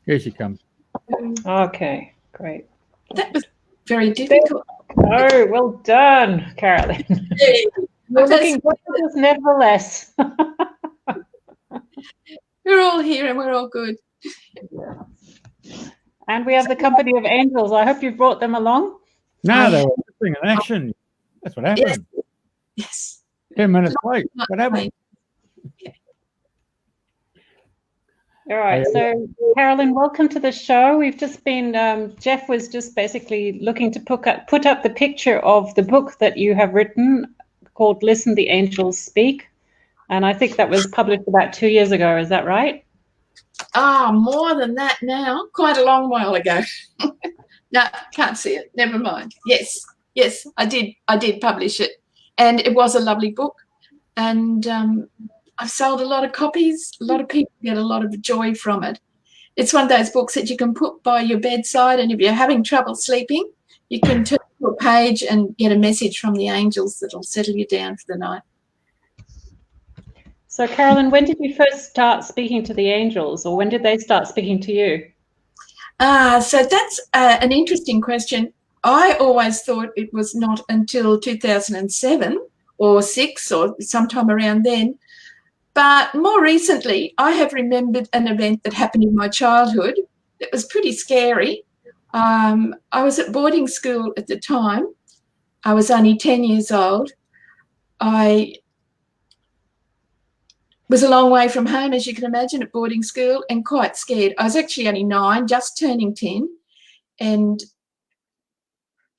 Here she comes. Okay, great. That was very difficult. Oh, well done, Carolyne. You're looking gorgeous nevertheless. We're all here and we're all good. And we have the company of angels. I hope you brought them along. No, they were listening in action. That's what happened. Yes. 10 minutes late. What happened? All right, so Carolyne, welcome to the show. We've just been, Jeff was just basically looking to put up the picture of the book that you have written called Listen, the Angels Speak. And I think that was published about 2 years ago. Is that right? More than that now. Quite a long while ago. No, can't see it. Never mind. Yes, I did publish it. And it was a lovely book. And I've sold a lot of copies. A lot of people get a lot of joy from it. It's one of those books that you can put by your bedside, and if you're having trouble sleeping, you can turn to a page and get a message from the angels that'll settle you down for the night. So, Carolyne, when did you first start speaking to the angels, or when did they start speaking to you? So that's an interesting question. I always thought it was not until 2007 or 6 or sometime around then. But more recently, I have remembered an event that happened in my childhood that was pretty scary. I was at boarding school at the time. I was only 10 years old. I was a long way from home, as you can imagine, at boarding school, and quite scared. I was actually only 9, just turning 10, and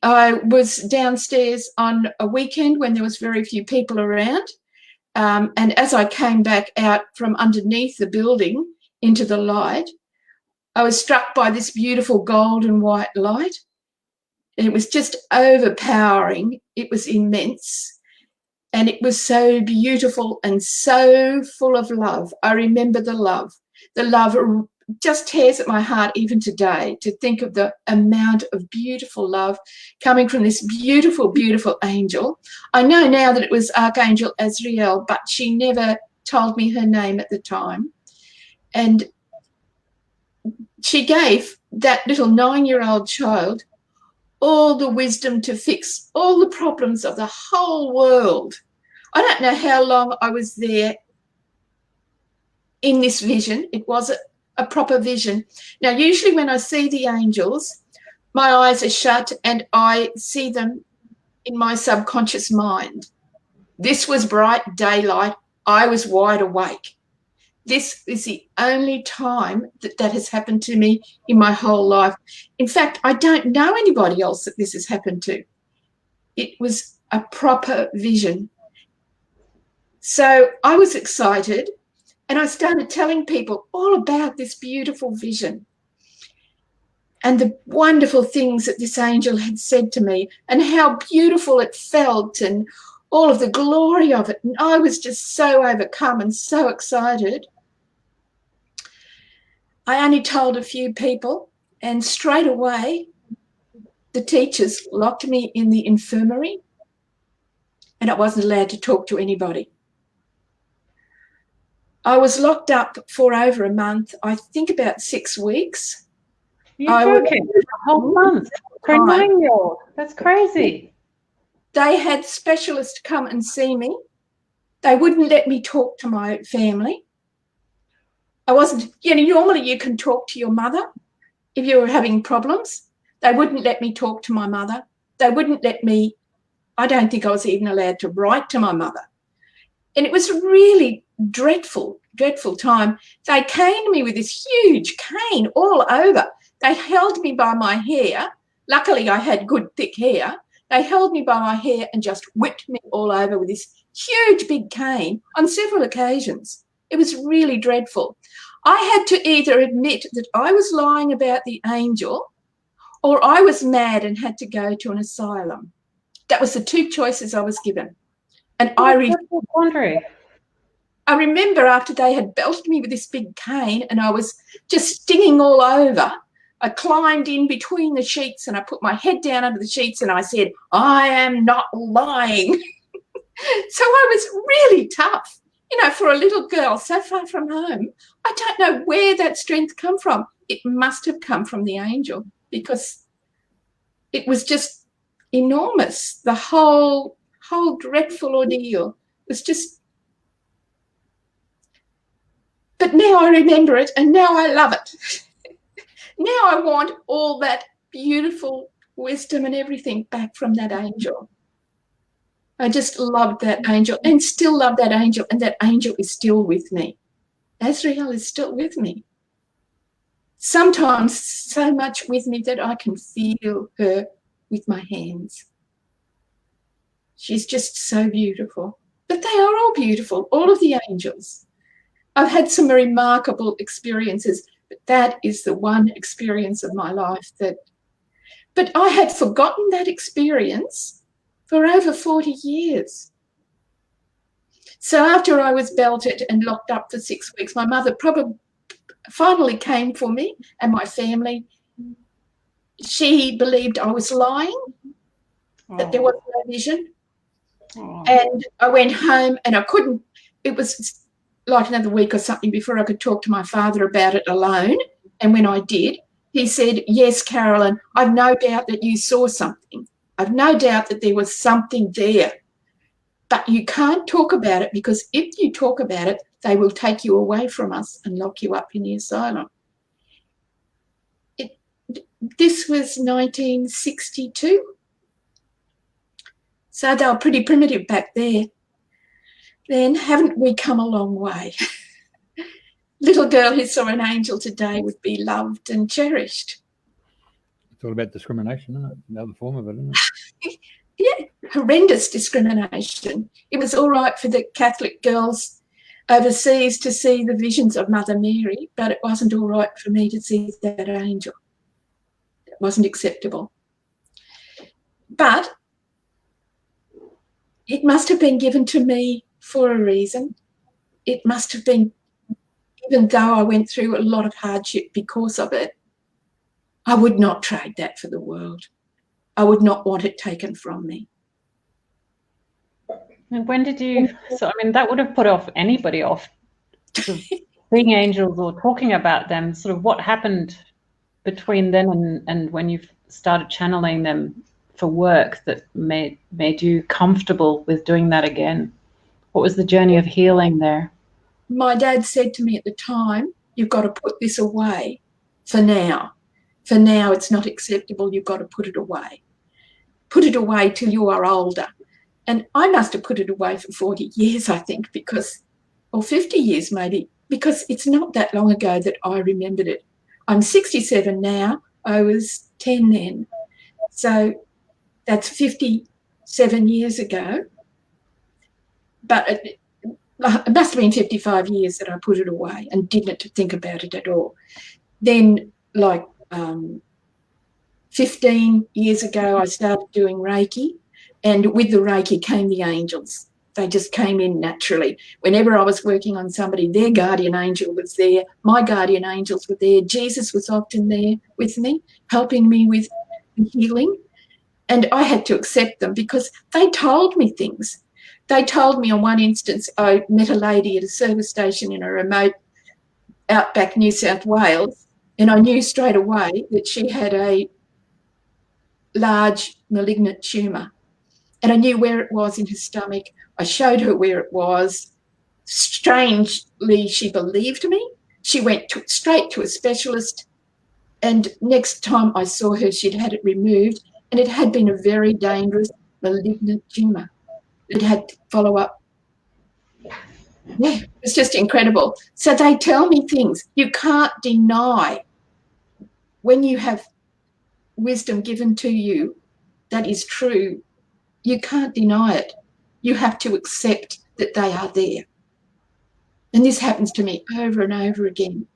I was downstairs on a weekend when there was very few people around, and as I came back out from underneath the building into the light, I was struck by this beautiful golden white light. It was just overpowering. It was immense. And it was so beautiful and so full of love. I remember the love. The love just tears at my heart even today to think of the amount of beautiful love coming from this beautiful, beautiful angel. I know now that it was Archangel Azrael, but she never told me her name at the time. And she gave that little 9-year-old child all the wisdom to fix all the problems of the whole world. I don't know how long I was there in this vision. It was a proper vision. Now, usually when I see the angels, my eyes are shut and I see them in my subconscious mind. This was bright daylight. I was wide awake. This is the only time that has happened to me in my whole life. In fact, I don't know anybody else that this has happened to. It was a proper vision. So I was excited, and I started telling people all about this beautiful vision and the wonderful things that this angel had said to me and how beautiful it felt and all of the glory of it. And I was just so overcome and so excited. I only told a few people, and straight away the teachers locked me in the infirmary and I wasn't allowed to talk to anybody. I was locked up for over a month, I think about 6 weeks. You're joking? A whole month for a 9-year-old. That's crazy. They had specialists come and see me. They wouldn't let me talk to my family. I wasn't, normally you can talk to your mother if you were having problems. They wouldn't let me talk to my mother. They wouldn't let me, I don't think I was even allowed to write to my mother. And it was a really dreadful, dreadful time. They caned me with this huge cane all over. They held me by my hair. Luckily, I had good thick hair. They held me by my hair and just whipped me all over with this huge big cane on several occasions. It was really dreadful. I had to either admit that I was lying about the angel or I was mad and had to go to an asylum. That was the 2 choices I was given. And I remember after they had belted me with this big cane and I was just stinging all over, I climbed in between the sheets and I put my head down under the sheets and I said, I am not lying. So I was really tough. You know, for a little girl so far from home, I don't know where that strength come from. It must have come from the angel, because it was just enormous. The whole dreadful ordeal was just. But now I remember it, and now I love it. Now I want all that beautiful wisdom and everything back from that angel. I just loved that angel and still love that angel, and that angel is still with me. Azrael is still with me. Sometimes so much with me that I can feel her with my hands. She's just so beautiful. But they are all beautiful, all of the angels. I've had some remarkable experiences, but that is the one experience of my life that. But I had forgotten that experience for over 40 years. So after I was belted and locked up for 6 weeks, my mother probably finally came for me and my family. She believed I was lying, that there was no vision. And I went home and I couldn't, it was like another week or something before I could talk to my father about it alone. And when I did, he said, yes, Carolyne, I've no doubt that you saw something. I've no doubt that there was something there. But you can't talk about it, because if you talk about it, they will take you away from us and lock you up in the asylum. This was 1962. So they were pretty primitive back there. Then haven't we come a long way? Little girl who saw an angel today would be loved and cherished. It's all about discrimination, isn't it? Another form of it, isn't it? Yeah, horrendous discrimination. It was all right for the Catholic girls overseas to see the visions of Mother Mary, but it wasn't all right for me to see that angel. It wasn't acceptable. But it must have been given to me for a reason. It must have been, even though I went through a lot of hardship because of it, I would not trade that for the world. I would not want it taken from me. And when did you, so I mean, that would have put off anybody off sort of seeing angels or talking about them. Sort of what happened between then and when you started channeling them for work that made you comfortable with doing that again? What was the journey of healing there? My dad said to me at the time, you've got to put this away for now. For now, it's not acceptable. You've got to put it away. Put it away till you are older. And I must have put it away for 40 years, I think, because, or 50 years maybe, because it's not that long ago that I remembered it. I'm 67 now. I was 10 then. So that's 57 years ago. But it must have been 55 years that I put it away and didn't think about it at all. Then, like 15 years ago, I started doing Reiki, and with the Reiki came the angels. They just came in naturally. Whenever I was working on somebody, their guardian angel was there, my guardian angels were there, Jesus was often there with me, helping me with healing, and I had to accept them because they told me things. They told me on one instance, I met a lady at a service station in a remote outback New South Wales, and I knew straight away that she had a large malignant tumour, and I knew where it was in her stomach. I showed her where it was. Strangely, she believed me. She went straight to a specialist, and next time I saw her, she'd had it removed, and it had been a very dangerous malignant tumour. It had to follow up. Yeah, it's just incredible. So they tell me things. You can't deny when you have wisdom given to you that is true. You can't deny it. You have to accept that they are there. And this happens to me over and over again,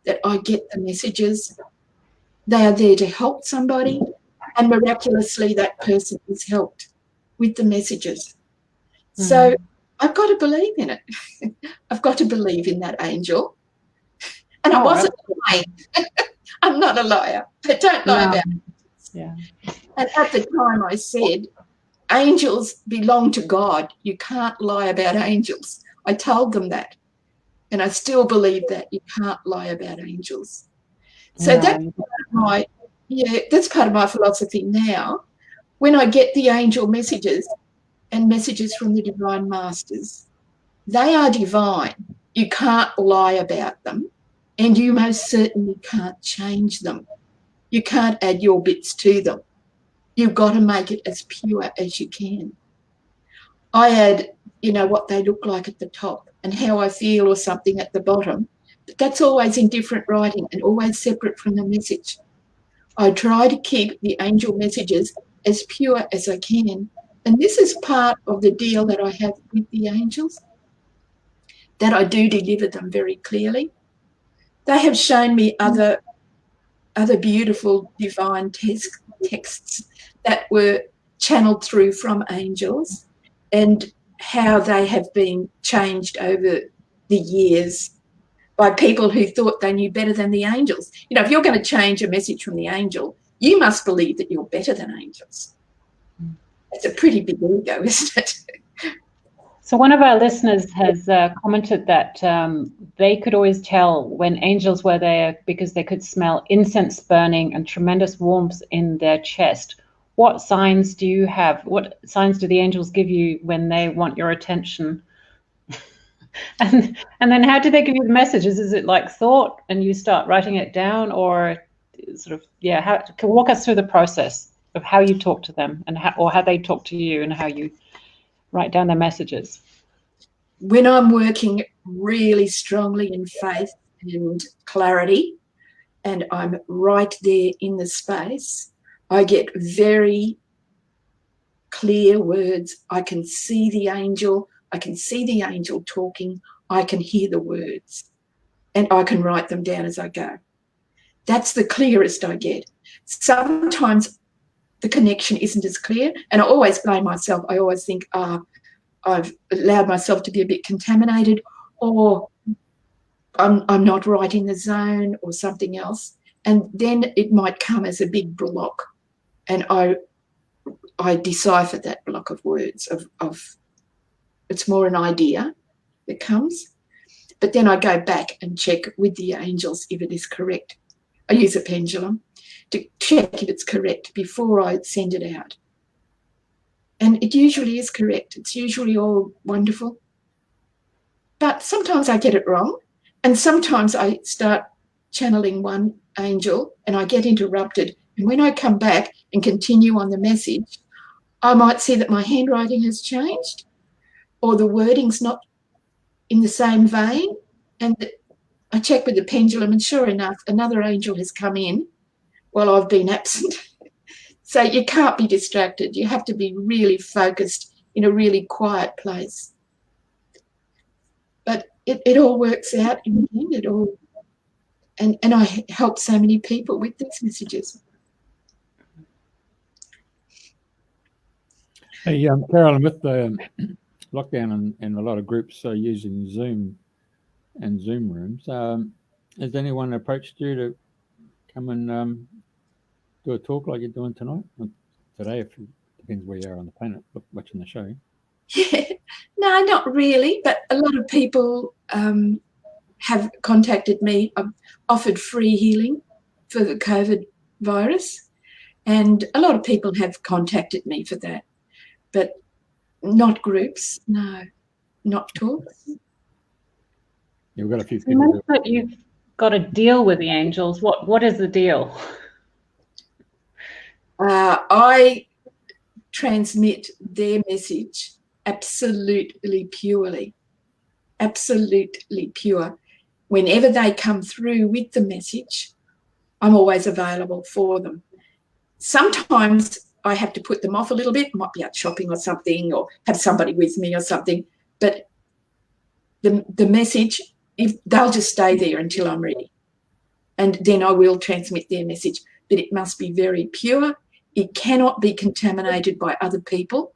that I get the messages. They are there to help somebody, and miraculously that person is helped with the messages. So I've got to believe in it. I've got to believe in that angel. And I wasn't lying. I'm not a liar. I don't lie about it. Yeah. And at the time I said, angels belong to God. You can't lie about angels. I told them that. And I still believe that you can't lie about angels. So No. that's part of my philosophy now. When I get the angel messages and messages from the divine masters, they are divine. You can't lie about them, and you most certainly can't change them. You can't add your bits to them. You've got to make it as pure as you can. I add, what they look like at the top and how I feel or something at the bottom. But that's always in different writing and always separate from the message. I try to keep the angel messages as pure as I can. And this is part of the deal that I have with the angels, that I do deliver them very clearly. They have shown me other beautiful divine texts that were channeled through from angels and how they have been changed over the years by people who thought they knew better than the angels. If you're going to change a message from the angel, you must believe that you're better than angels. It's a pretty big ego, isn't it? So one of our listeners has commented that they could always tell when angels were there because they could smell incense burning and tremendous warmth in their chest. What signs do you have? What signs do the angels give you when they want your attention? and then how do they give you the messages? Is it like thought and you start writing it down, or sort of, can walk us through the process of how you talk to them and how they talk to you and how you write down their messages? When I'm working really strongly in faith and clarity, and I'm right there in the space, I get very clear words. I can see the angel. I can see the angel talking. I can hear the words, and I can write them down as I go. That's the clearest I get. Sometimes the connection isn't as clear, and I always blame myself. I always think, I've allowed myself to be a bit contaminated, or I'm not right in the zone, or something else. And then it might come as a big block, and I decipher that block of words. Of it's more an idea that comes, but then I go back and check with the angels if it is correct. I use a pendulum to check if it's correct before I send it out. And it usually is correct. It's usually all wonderful. But sometimes I get it wrong. And sometimes I start channeling one angel and I get interrupted. And when I come back and continue on the message, I might see that my handwriting has changed, or the wording's not in the same vein. And I check with the pendulum, and sure enough, another angel has come in while I've been absent. So you can't be distracted. You have to be really focused in a really quiet place. But it all works out in the end. It all, and I help so many people with these messages. Hey, Carolyne, with the lockdown and a lot of groups are using Zoom and Zoom rooms, has anyone approached you to come and do a talk like you're doing tonight? Well, today, if it depends where you are on the planet, watching the show. Yeah, no, not really. But a lot of people have contacted me. I've offered free healing for the COVID virus, and a lot of people have contacted me for that. But not groups, no, not talks. You've got a few You people. mentioned that you've got a deal with the angels. What is the deal? I transmit their message absolutely purely, absolutely pure. Whenever they come through with the message, I'm always available for them. Sometimes I have to put them off a little bit, might be out shopping or something, or have somebody with me or something, but the message, they'll just stay there until I'm ready. And then I will transmit their message, but it must be very pure. It cannot be contaminated by other people,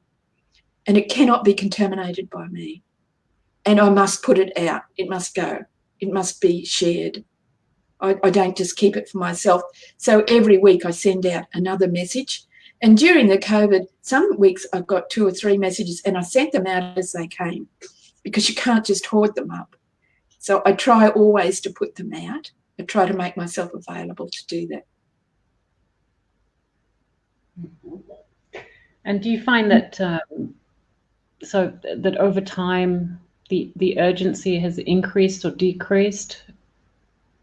and it cannot be contaminated by me. And I must put it out. It must go. It must be shared. I don't just keep it for myself. So every week I send out another message. And during the COVID, some weeks I've got 2 or 3 messages, and I sent them out as they came. because you can't just hoard them up. So I try always to put them out. I try to make myself available to do that. And do you find that so that over time the urgency has increased or decreased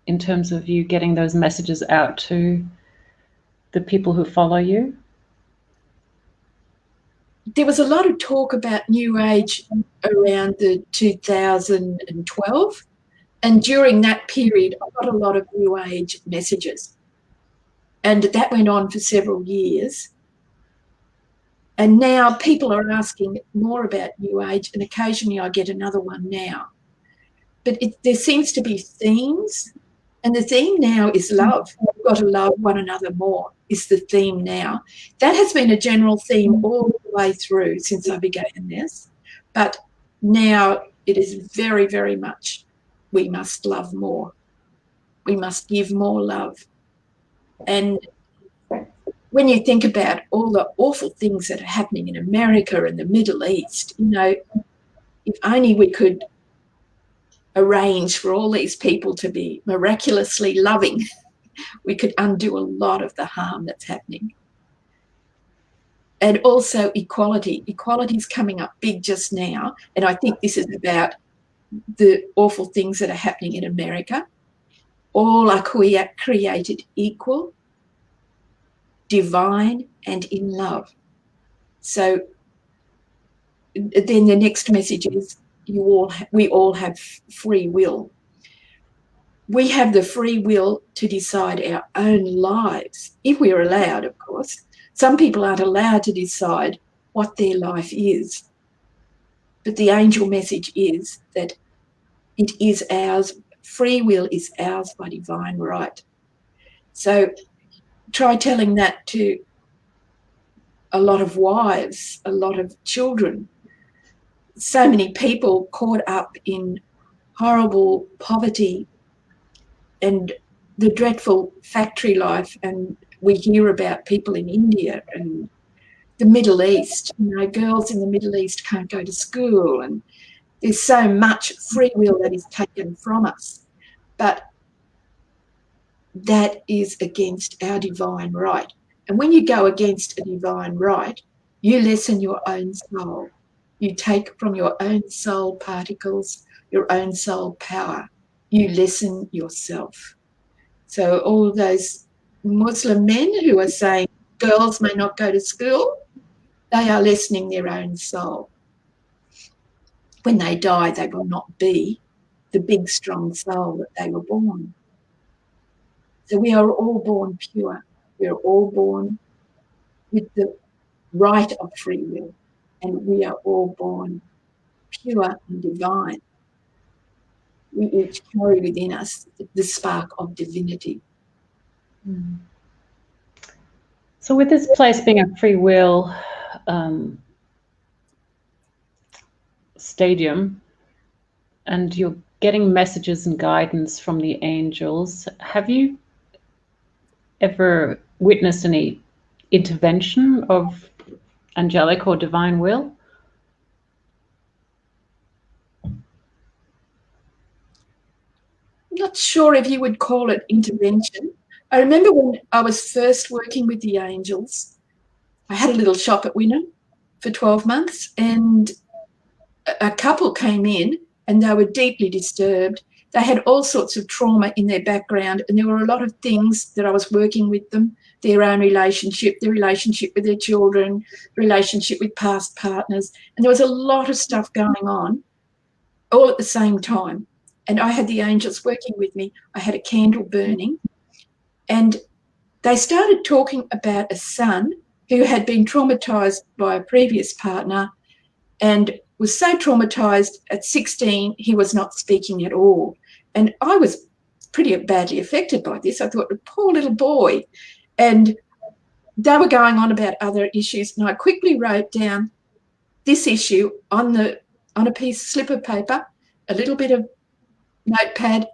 in terms of you getting those messages out to the people who follow you? There was a lot of talk about New Age around the 2012, and during that period I got a lot of New Age messages, and that went on for several years. And now people are asking more about New Age, and occasionally I get another one now. But there seems to be themes, and the theme now is love. We've got to love one another more is the theme now. That has been a general theme all the way through since I began this. But now it is very, very much we must love more. We must give more love. And when you think about all the awful things that are happening in America and the Middle East, you know, if only we could arrange for all these people to be miraculously loving, we could undo a lot of the harm that's happening. And also equality. Equality is coming up big just now, and I think this is about the awful things that are happening in America. All are created equal, divine, and in love. So then the next message is we all have free will. We have the free will to decide our own lives, if we're allowed, of course. Some people aren't allowed to decide what their life is. But the angel message is that it is ours. Free will is ours by divine right. So try telling that to a lot of wives, a lot of children. So many people caught up in horrible poverty and the dreadful factory life, and we hear about people in India and the Middle East. You know, girls in the Middle East can't go to school, and there's so much free will that is taken from us. But that is against our divine right. And when you go against a divine right, you lessen your own soul. You take from your own soul particles, your own soul power. You lessen yourself. So all those Muslim men who are saying girls may not go to school, they are lessening their own soul. When they die, they will not be the big, strong soul that they were born. So we are all born pure. We are all born with the right of free will, and we are all born pure and divine. We each carry within us the spark of divinity. Mm. So with this place being a free will stadium, and you're getting messages and guidance from the angels, have you ever witnessed any intervention of angelic or divine will? I'm not sure if you would call it intervention. I remember when I was first working with the angels, I had a little shop at Wynnum for 12 months, and a couple came in and they were deeply disturbed. They had all sorts of trauma in their background, and there were a lot of things that I was working with them, their own relationship, their relationship with their children, relationship with past partners, and there was a lot of stuff going on all at the same time. And I had the angels working with me. I had a candle burning, and they started talking about a son who had been traumatised by a previous partner and was so traumatised at 16 he was not speaking at all. And I was pretty badly affected by this. I thought, poor little boy. And they were going on about other issues, and I quickly wrote down this issue on a piece of slip of paper, a little bit of notepad.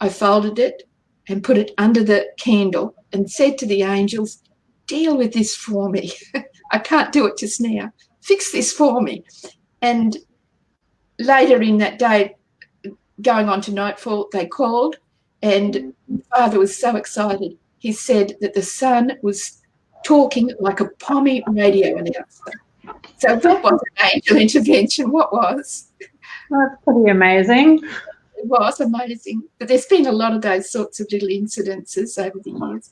I folded it and put it under the candle and said to the angels, deal with this for me. I can't do it just now. Fix this for me. And later in that day, going on to nightfall, they called, and Father was so excited. He said that the son was talking like a pommy radio announcer. So that was an angel intervention. What was? That's pretty amazing. It was amazing. But there's been a lot of those sorts of little incidences over the years.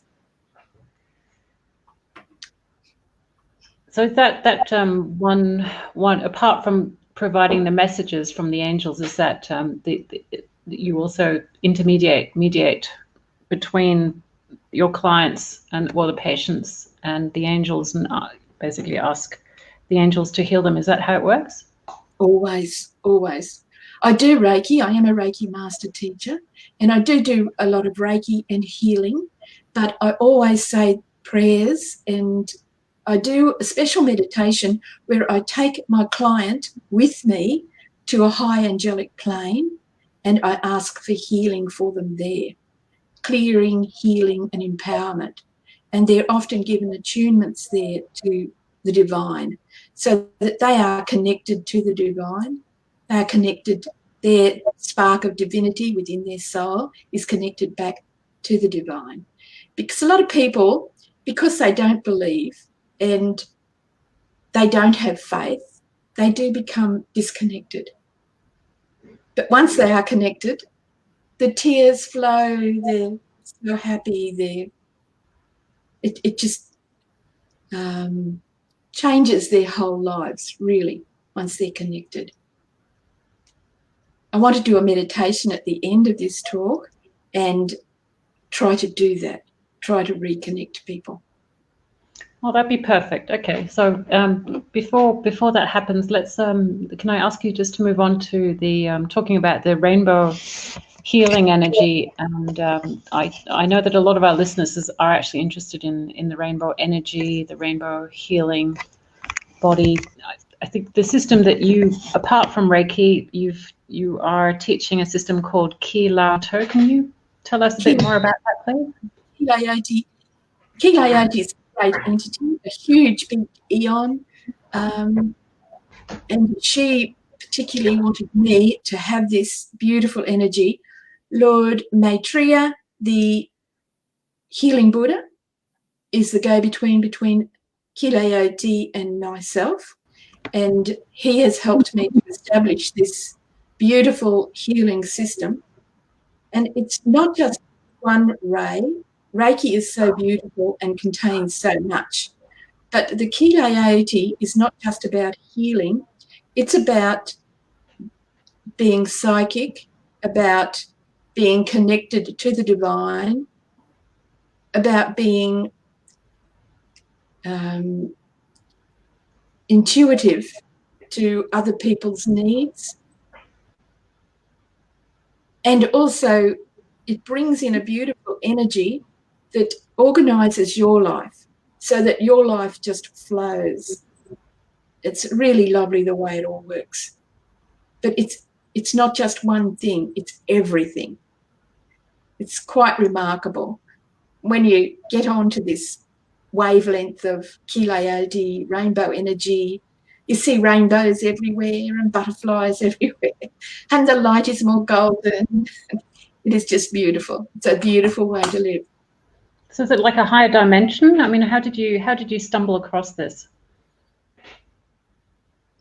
So is that one apart from providing the messages from the angels, is that you also mediate between your clients and the patients and the angels, and basically ask the angels to heal them? Is that how it works? Always, always. I do Reiki. I am a Reiki master teacher, and I do a lot of Reiki and healing, but I always say prayers, and I do a special meditation where I take my client with me to a high angelic plane, and I ask for healing for them there, clearing, healing and empowerment. And they're often given attunements there to the divine, so that they are connected to the divine. They are connected, their spark of divinity within their soul is connected back to the divine. Because a lot of people, because they don't believe and they don't have faith, they do become disconnected. But once they are connected, the tears flow, they're so happy, it just changes their whole lives, really, once they're connected. I want to do a meditation at the end of this talk and try to do that, try to reconnect people. Oh, that'd be perfect. Okay, so before that happens, let's can I ask you just to move on to the talking about the rainbow healing energy? And I know that a lot of our listeners are actually interested in the rainbow energy, the rainbow healing body. I think the system that you, apart from Reiki, you are teaching a system called Ki Lao To. Can you tell us a bit more about that, please? Ki Lao is a great entity, a huge big eon, and she particularly wanted me to have this beautiful energy. Lord Maitreya, the healing Buddha, is the go-between between Ki Lao and myself, and he has helped me to establish this beautiful healing system. And it's not just one ray. Reiki is so beautiful and contains so much. But the Ki Lao is not just about healing. It's about being psychic, about being connected to the divine, about being intuitive to other people's needs. And also it brings in a beautiful energy that organises your life so that your life just flows. It's really lovely the way it all works. But it's not just one thing, it's everything. It's quite remarkable. When you get onto this wavelength of Ki Lao, rainbow energy, you see rainbows everywhere and butterflies everywhere, and the light is more golden. It is just beautiful. It's a beautiful way to live. So is it like a higher dimension? I mean, how did you stumble across this?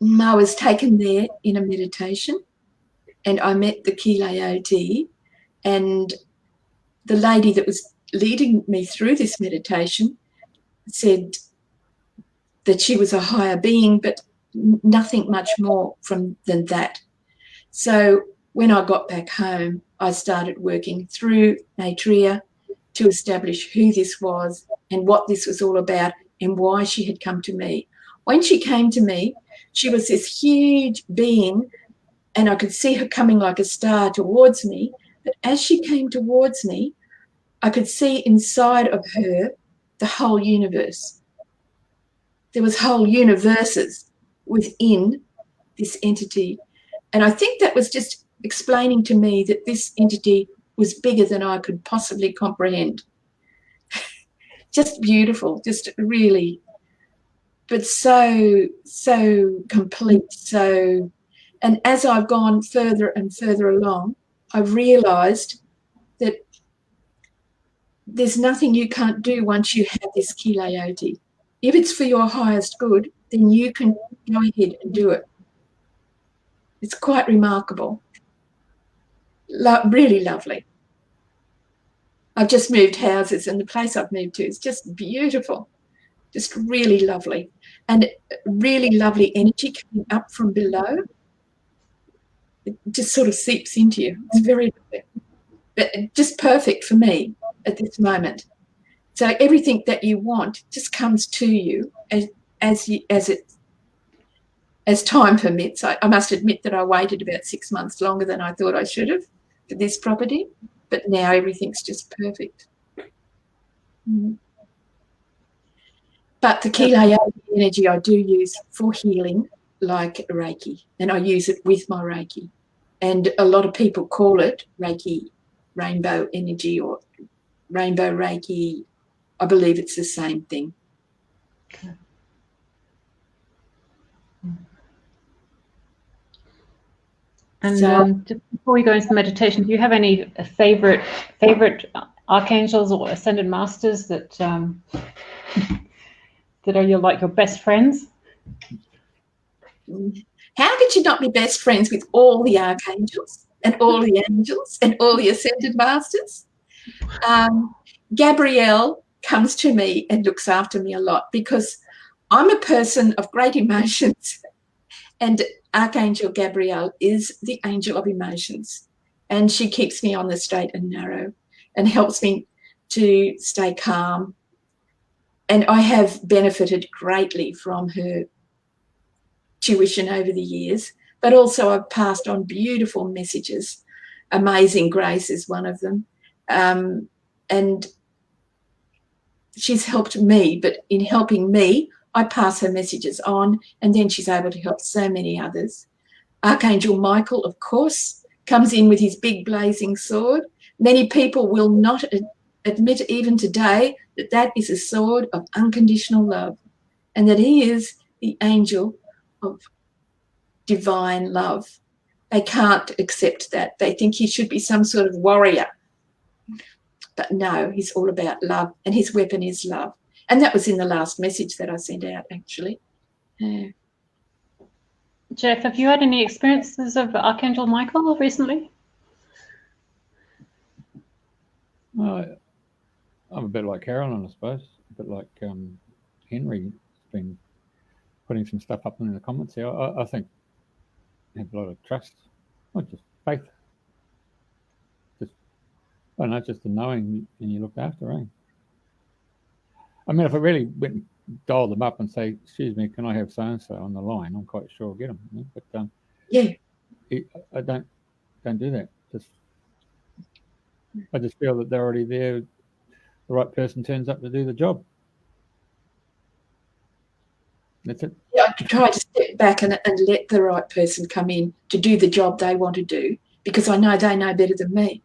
I was taken there in a meditation, and I met the Ki Lao, and the lady that was leading me through this meditation said that she was a higher being, but nothing much more than that. So when I got back home, I started working through Maitreya to establish who this was and what this was all about and why she had come to me. When she came to me, she was this huge being, and I could see her coming like a star towards me. But as she came towards me, I could see inside of her the whole universe. There was whole universes within this entity. And I think that was just explaining to me that this entity was bigger than I could possibly comprehend. Just beautiful, just really, but so complete, so And as I've gone further and further along, I've realised that there's nothing you can't do once you have this Kilayoti. If it's for your highest good, then you can go ahead and do it. It's quite remarkable. Really lovely. I've just moved houses, and the place I've moved to is just beautiful, just really lovely, and really lovely energy coming up from below. It just sort of seeps into you. It's very lovely, but just perfect for me at this moment. So everything that you want just comes to you as time permits. I must admit that I waited about 6 months longer than I thought I should have for this property, but now everything's just perfect. But the Kilayoti energy I do use for healing, like Reiki, and I use it with my Reiki. And a lot of people call it Reiki, rainbow energy, or rainbow Reiki. I believe it's the same thing. Okay. And so, just before we go into the meditation, do you have any favorite archangels or ascended masters that that are your best friends? How could you not be best friends with all the archangels and all the angels and all the ascended masters? Gabriel comes to me and looks after me a lot because I'm a person of great emotions, and Archangel Gabriel is the angel of emotions, and she keeps me on the straight and narrow and helps me to stay calm. And I have benefited greatly from her tuition over the years, but also I've passed on beautiful messages. Amazing Grace is one of them. And she's helped me, but in helping me, I pass her messages on, and then she's able to help so many others. Archangel Michael, of course, comes in with his big blazing sword. Many people will not admit even today that that is a sword of unconditional love, and that he is the angel of divine love. They can't accept that. They think he should be some sort of warrior. But no, he's all about love, and his weapon is love. And that was in the last message that I sent out, actually. Jeff, have you had any experiences of Archangel Michael recently? I'm a bit like Carolyne, I suppose. A bit like Henry's been putting some stuff up in the comments here. I think I have a lot of trust, not just faith. Just, I don't know, just the knowing and you look after, eh? I mean, if I really went and dialed them up and say, excuse me, can I have so-and-so on the line? I'm quite sure I'll get them. You know? But yeah, I don't do that. I just feel that they're already there. The right person turns up to do the job. That's it. Yeah, I try to step back and let the right person come in to do the job they want to do, because I know they know better than me.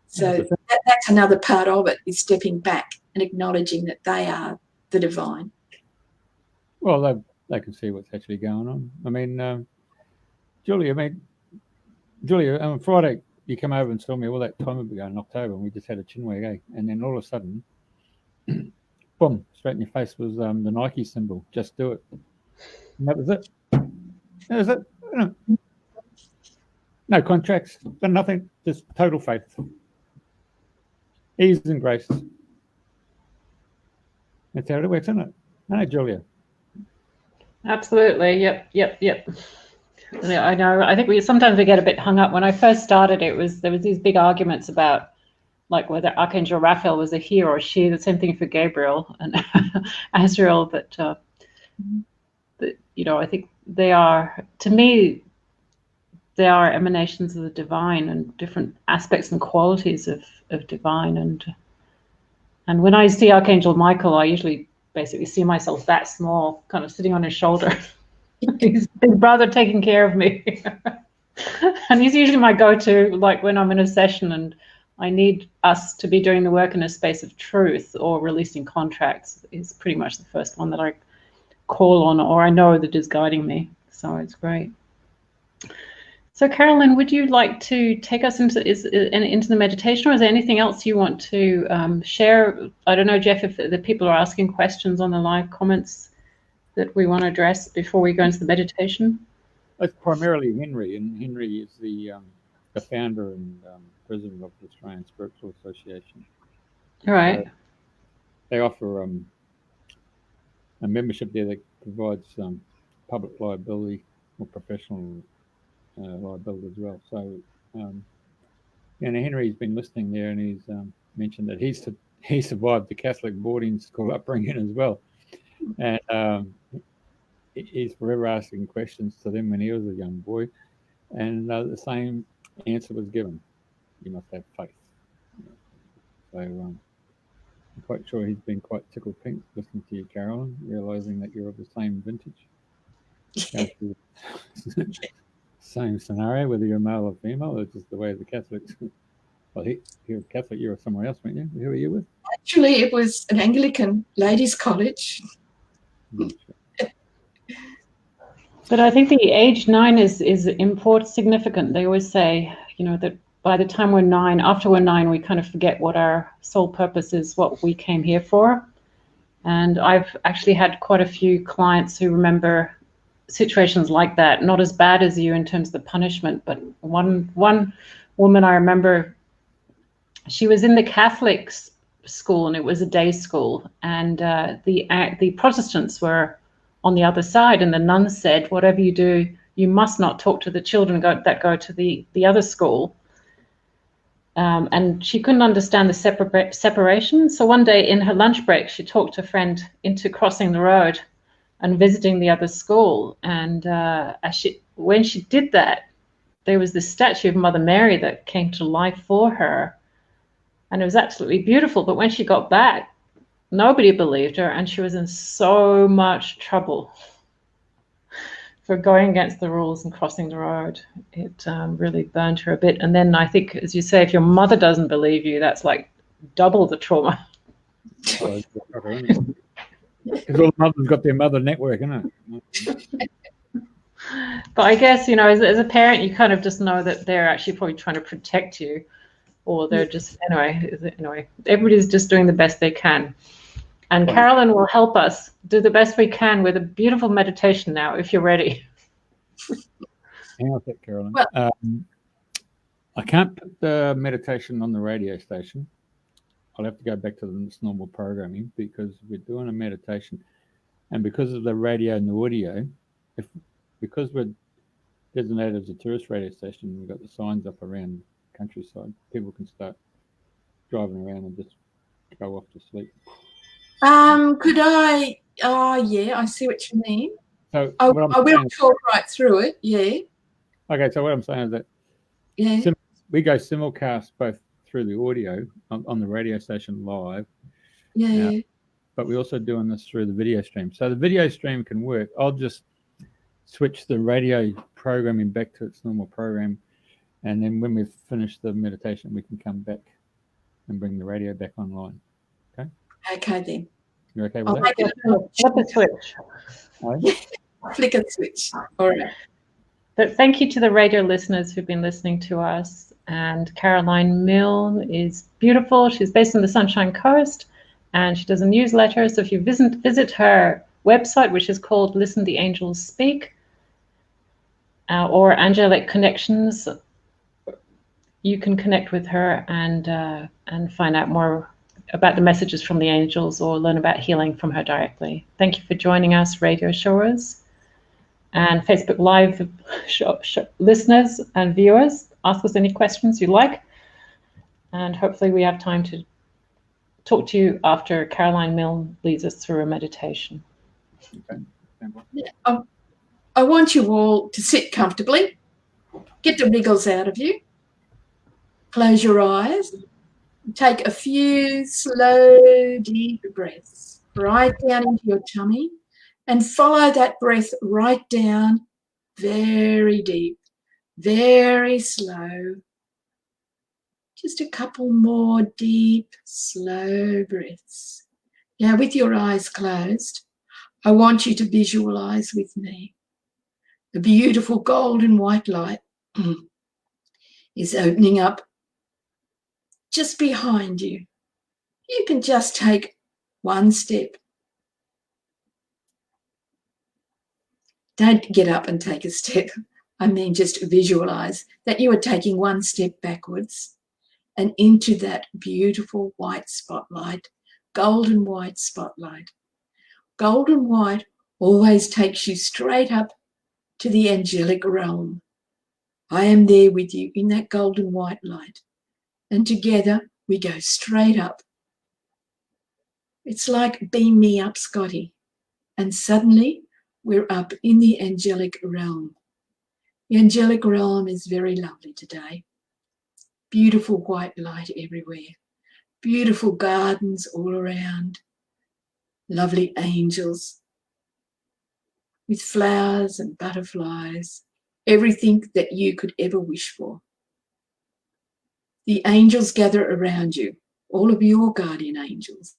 So that's another part of it, is stepping back and acknowledging that they are the divine. Well, they can see what's actually going on. I mean, Julia, on Friday you come over and saw me all that time ago in October, and we just had a chinwag, eh? And then all of a sudden, boom, straight in your face was the Nike symbol, just do it. And that was it. That was it. No contracts, but nothing, just total faith. Ease and grace. That's how it works, isn't it? No, Julia. Absolutely. Yep. Yeah, I know. I think we sometimes get a bit hung up. When I first started, there was these big arguments about like whether Archangel Raphael was a he or a she. The same thing for Gabriel and Azrael. But you know, I think they are, to me, they are emanations of the divine and different aspects and qualities of divine. And when I see Archangel Michael, I usually basically see myself that small, kind of sitting on his shoulder. His brother taking care of me. And he's usually my go-to, like when I'm in a session and I need us to be doing the work in a space of truth or releasing contracts, is pretty much the first one that I call on, or I know that is guiding me. So it's great. So, Carolyne, would you like to take us into the meditation, or is there anything else you want to share? I don't know, Jeff, if the people are asking questions on the live comments that we want to address before we go into the meditation. It's primarily Henry, and Henry is the founder and president of the Australian Spiritual Association. All right. So they offer a membership there that provides public liability or professional liability as well. So, Henry's been listening there, and he's mentioned that he survived the Catholic boarding school upbringing as well, and he's forever asking questions to them when he was a young boy, and the same answer was given: you must have faith. So I'm quite sure he's been quite tickled pink listening to you, Carolyne, realising that you're of the same vintage. Same scenario, whether you're male or female, it's just the way the Catholics. Well, you're Catholic, you were somewhere else, weren't you? Who were you with? Actually, it was an Anglican ladies' college. But I think the age 9 is significant. They always say, that by the time we're 9, after we're 9, we kind of forget what our soul purpose is, what we came here for. And I've actually had quite a few clients who remember situations like that, not as bad as you in terms of the punishment, but one woman I remember, she was in the Catholic school, and it was a day school, and the Protestants were on the other side, and the nuns said, whatever you do, you must not talk to the children that go to the other school. And she couldn't understand the separation. So one day in her lunch break, she talked a friend into crossing the road and visiting the other school. And when she did that, there was this statue of Mother Mary that came to life for her. And it was absolutely beautiful. But when she got back, nobody believed her, and she was in so much trouble for going against the rules and crossing the road. It really burned her a bit. And then I think, as you say, if your mother doesn't believe you, that's like double the trauma. Because all mothers got their mother network, isn't it? But I guess, as a parent, you kind of just know that they're actually probably trying to protect you, or they're just, anyway, everybody's just doing the best they can. And Carolyne will help us do the best we can with a beautiful meditation now, if you're ready. Hang on a sec, Carolyne. Well, I can't put the meditation on the radio station. I'll have to go back to this normal programming, because we're doing a meditation, and because of the radio and the audio, because we're designated as a tourist radio station, we've got the signs up around the countryside. People can start driving around and just go off to sleep. Could I? Oh, yeah, I see what you mean. So I will talk right through it. Yeah. Okay, so what I'm saying is that we go simulcast both through the audio on the radio station live. Yeah. But we're also doing this through the video stream. So the video stream can work. I'll just switch the radio programming back to its normal program, and then when we've finished the meditation, we can come back and bring the radio back online. Okay? Okay, then. You're okay with I'll that? make it Flip a switch. Flick a switch. All right. But thank you to the radio listeners who've been listening to us. And Carolyne Milne is beautiful. She's based on the Sunshine Coast, and she does a newsletter. So if you visit her website, which is called Listen the Angels Speak, or Angelic Connections, you can connect with her and find out more about the messages from the angels, or learn about healing from her directly. Thank you for joining us, radio showers and Facebook Live listeners and viewers. Ask us any questions you like, and hopefully we have time to talk to you after Carolyne Milne leads us through a meditation. Okay. I want you all to sit comfortably, get the wriggles out of you, close your eyes, take a few slow, deep breaths right down into your tummy, and follow that breath right down, very deep, very slow. Just a couple more deep, slow breaths. Now, with your eyes closed, I want you to visualize with me The beautiful gold and white light is opening up just behind you. You can just take one step. Don't get up and take a step. I mean, just visualize that you are taking one step backwards and into that beautiful white spotlight, golden white spotlight. Golden white always takes you straight up to the angelic realm. I am there with you in that golden white light. And together we go straight up. It's like beam me up, Scotty. And suddenly we're up in the angelic realm. The angelic realm is very lovely today. Beautiful white light everywhere. Beautiful gardens all around. Lovely angels with flowers and butterflies. Everything that you could ever wish for. The angels gather around you, all of your guardian angels,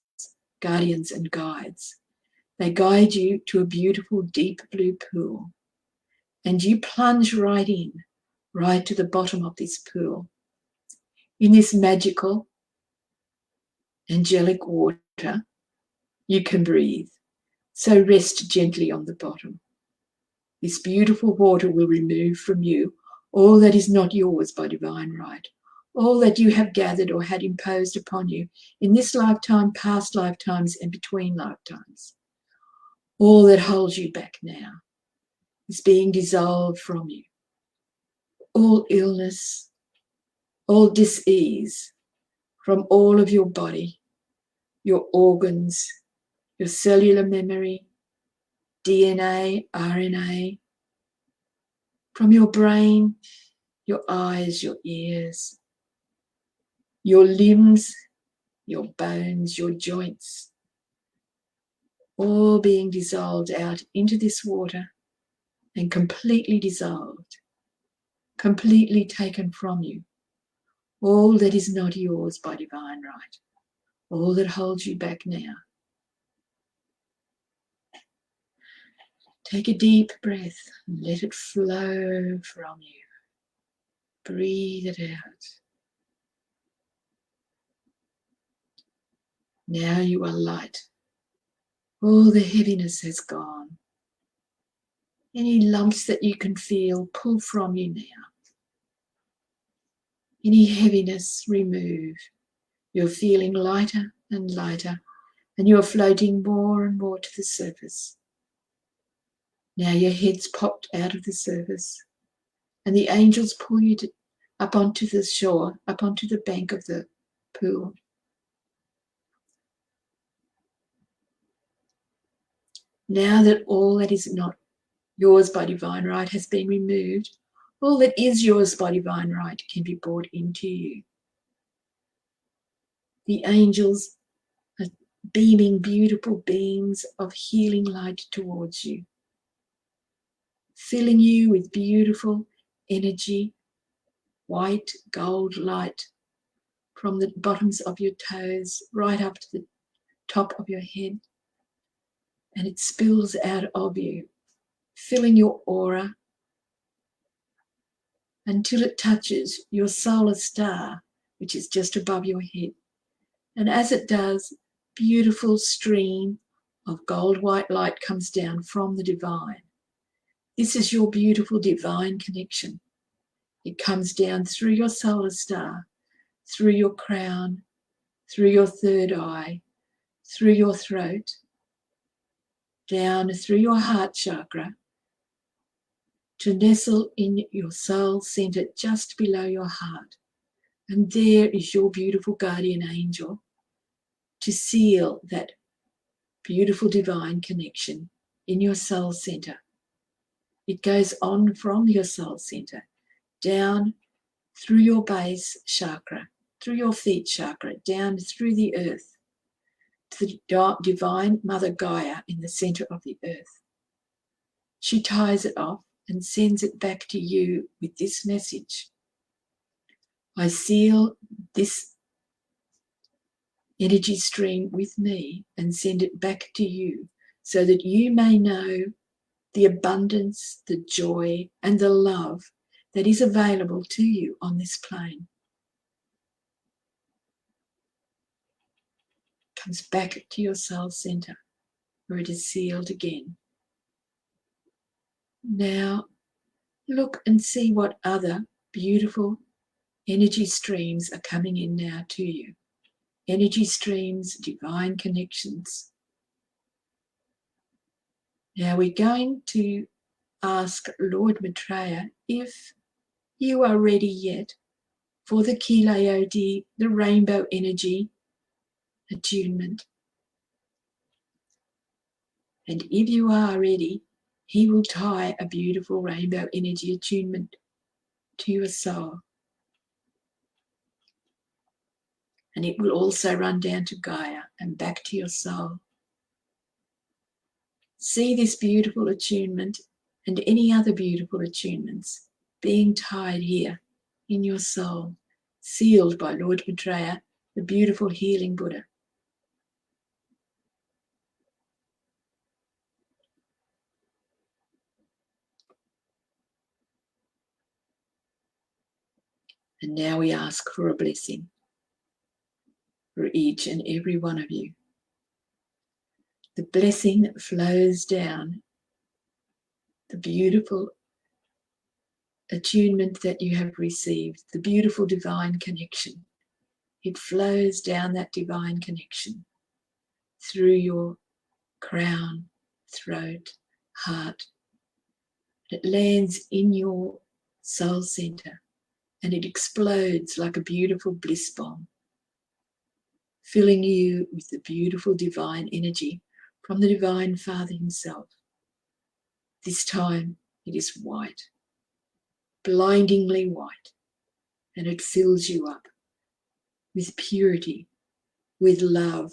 guardians and guides. They guide you to a beautiful deep blue pool, and you plunge right in, right to the bottom of this pool. In this magical, angelic water, you can breathe, so rest gently on the bottom. This beautiful water will remove from you all that is not yours by divine right, all that you have gathered or had imposed upon you in this lifetime, past lifetimes, and between lifetimes. All that holds you back now is being dissolved from you. All illness, all dis-ease from all of your body, your organs, your cellular memory, DNA, RNA, from your brain, your eyes, your ears, your limbs, your bones, your joints, all being dissolved out into this water and completely dissolved, completely taken from you. All that is not yours by divine right, all that holds you back now. Take a deep breath and let it flow from you. Breathe it out. Now you are light. All the heaviness has gone. Any lumps that you can feel, pull from you now. Any heaviness, remove. You're feeling lighter and lighter, and you're floating more and more to the surface. Now your head's popped out of the surface, and the angels pull you up onto the shore, up onto the bank of the pool. Now that all that is not yours by divine right has been removed, all that is yours by divine right can be brought into you. The angels are beaming beautiful beams of healing light towards you, filling you with beautiful energy, white gold light from the bottoms of your toes right up to the top of your head, and it spills out of you, filling your aura until it touches your solar star, which is just above your head. And as it does, beautiful stream of gold white light comes down from the divine. This is your beautiful divine connection. It comes down through your solar star, through your crown, through your third eye, through your throat, down through your heart chakra, to nestle in your soul center just below your heart. And there is your beautiful guardian angel to seal that beautiful divine connection in your soul center. It goes on from your soul center, down through your base chakra, through your feet chakra, down through the earth, to the divine Mother Gaia in the center of the earth. She ties it off and sends it back to you with this message. I seal this energy stream with me and send it back to you so that you may know the abundance, the joy, and the love that is available to you on this plane. Comes back to your soul center where it is sealed again. Now look and see what other beautiful energy streams are coming in now to you. Energy streams, divine connections. Now we're going to ask Lord Maitreya if you are ready yet for the Kilayodi, the rainbow energy attunement. And if you are ready, he will tie a beautiful rainbow energy attunement to your soul. And it will also run down to Gaia and back to your soul. See this beautiful attunement and any other beautiful attunements being tied here in your soul, sealed by Lord Maitreya, the beautiful healing Buddha. And now we ask for a blessing for each and every one of you. The blessing that flows down, the beautiful attunement that you have received, the beautiful divine connection. It flows down that divine connection through your crown, throat, heart. It lands in your soul center and it explodes like a beautiful bliss bomb, filling you with the beautiful divine energy from the Divine Father himself. This time it is white, blindingly white, and it fills you up with purity, with love,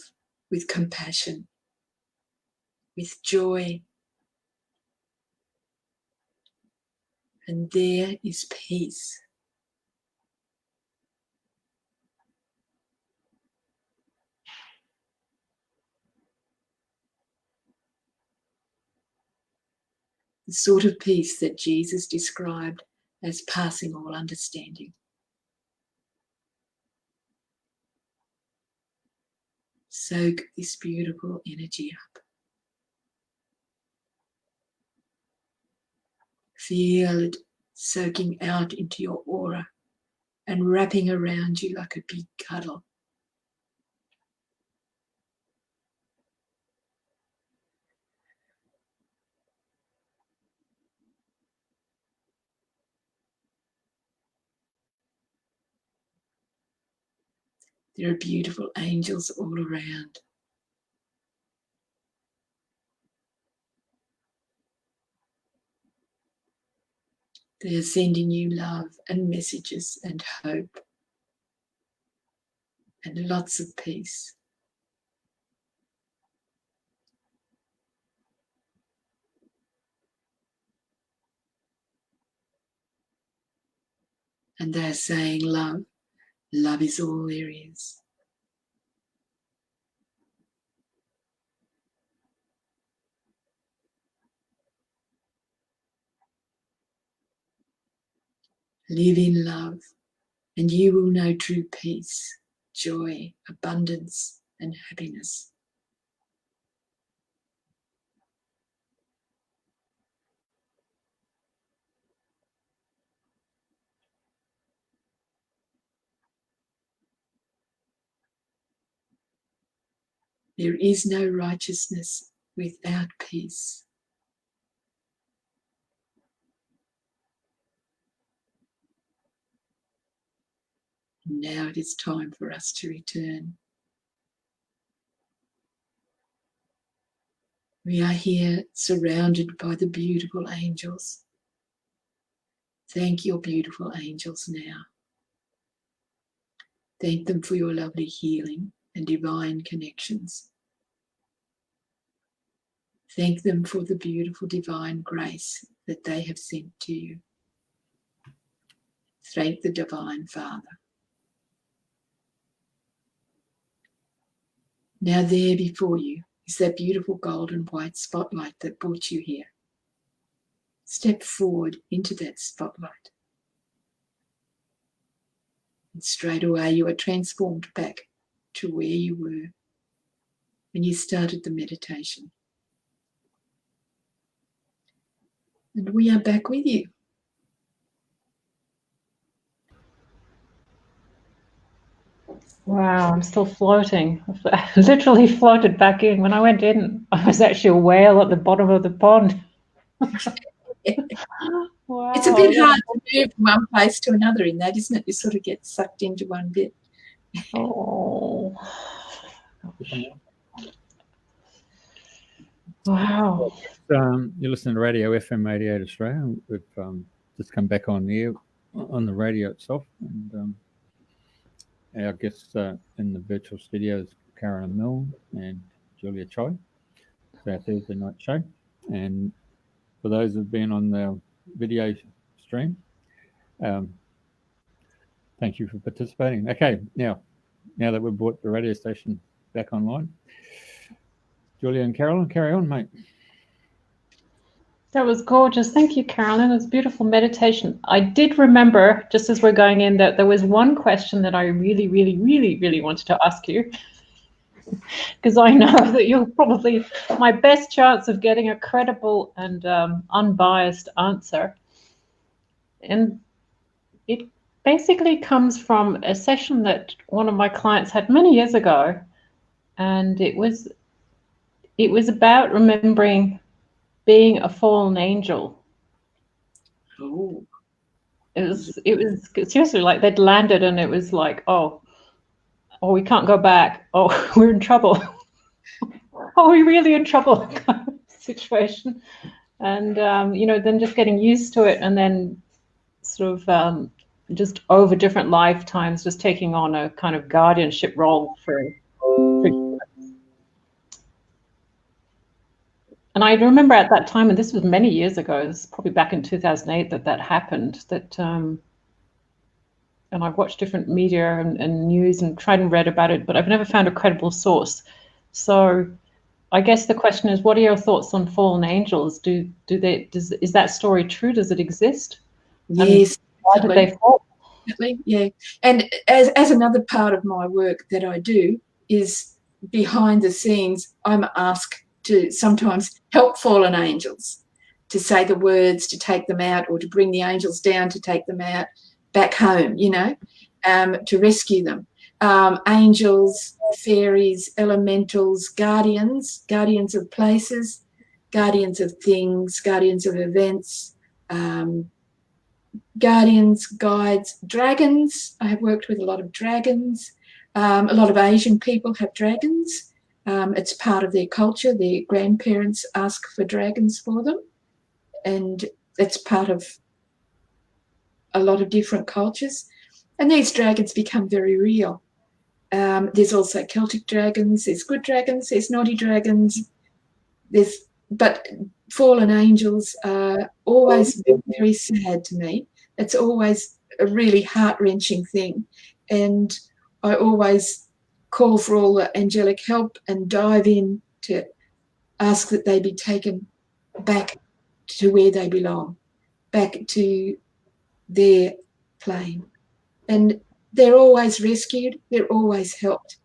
with compassion, with joy. And there is peace. The sort of peace that Jesus described as passing all understanding. Soak this beautiful energy up. Feel it soaking out into your aura and wrapping around you like a big cuddle. There are beautiful angels all around. They are sending you love and messages and hope and lots of peace. And they are saying, love, love is all there is. Live in love, and you will know true peace, joy, abundance, and happiness. There is no righteousness without peace. Now it is time for us to return. We are here surrounded by the beautiful angels. Thank your beautiful angels now. Thank them for your lovely healing and divine connections. Thank them for the beautiful divine grace that they have sent to you. Thank the Divine Father. Now there before you is that beautiful golden white spotlight that brought you here. Step forward into that spotlight. And straight away you are transformed back to where you were when you started the meditation. And we are back with you. Wow, I'm still floating. I literally floated back in. When I went in, I was actually a whale at the bottom of the pond. Wow. It's a bit hard to move from one place to another in that, isn't it? You sort of get sucked into one bit. Oh. Wow. You're listening to Radio FM 88 Australia. We've just come back on the air, on the radio itself. And our guests in the virtual studios, Carolyne Milne and Julia Choi. It's our Thursday night show. And for those who've been on the video stream, thank you for participating. Okay, now that we've brought the radio station back online, Julia and Carolyne, carry on, mate. That was gorgeous. Thank you, Carolyne. It was beautiful meditation. I did remember, just as we're going in, that there was one question that I really, really, really, really wanted to ask you, because I know that you're probably my best chance of getting a credible and unbiased answer. And it basically comes from a session that one of my clients had many years ago, and it was about remembering being a fallen angel. Oh. It was seriously like they'd landed and it was like, oh, we can't go back. Oh, we're in trouble. Oh, we're really in trouble kind of situation. And, then just getting used to it and then sort of just over different lifetimes, just taking on a kind of guardianship role for And I remember at that time, and this was many years ago, this is probably back in 2008 that happened, and I've watched different media and news and tried and read about it, but I've never found a credible source. So I guess the question is, what are your thoughts on fallen angels? Is that story true? Does it exist? Yes. Why did they fall? Yeah. And as another part of my work that I do is behind the scenes, I'm asked to sometimes help fallen angels, to say the words, to take them out, or to bring the angels down, to take them out back home, to rescue them. Angels, fairies, elementals, guardians of places, guardians of things, guardians of events, guardians, guides, dragons. I have worked with a lot of dragons. A lot of Asian people have dragons. It's part of their culture. Their grandparents ask for dragons for them, and it's part of a lot of different cultures. And these dragons become very real. There's also Celtic dragons, there's good dragons, there's naughty dragons, but fallen angels are always very sad to me. It's always a really heart-wrenching thing. And I always call for all the angelic help and dive in to ask that they be taken back to where they belong, back to their plane. And they're always rescued, they're always helped.